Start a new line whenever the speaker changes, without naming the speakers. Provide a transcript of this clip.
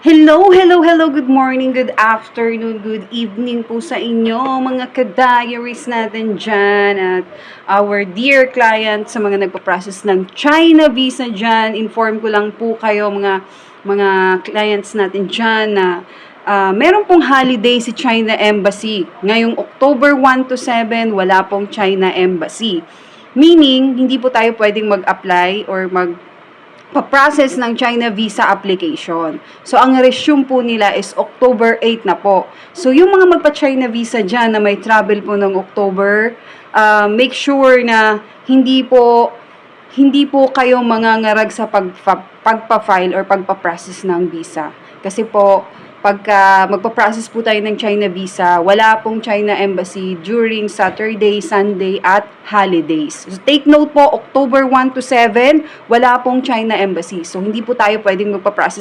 Hello, hello, hello, good morning, good afternoon, good evening po sa inyo, mga ka-diaries natin dyan at our dear client sa mga nagpa-process ng China visa dyan. Inform ko lang po kayo mga clients natin dyan na meron pong holiday si China Embassy. Ngayong October 1 to 7, wala pong China Embassy. Meaning, hindi po tayo pwedeng mag-apply or pa-process ng China visa application. So, ang resume po nila is October 8 na po. So, yung mga magpa-China visa dyan na may travel po ng October, make sure na hindi po kayo mangangarag sa pagpa-file or pagpa-process ng visa. Kasi po, pagka magpa-process po tayo ng China visa, wala pong China Embassy during Saturday, Sunday, at holidays. So, take note po, October 1 to 7, wala pong China Embassy. So, hindi po tayo pwedeng magpa-process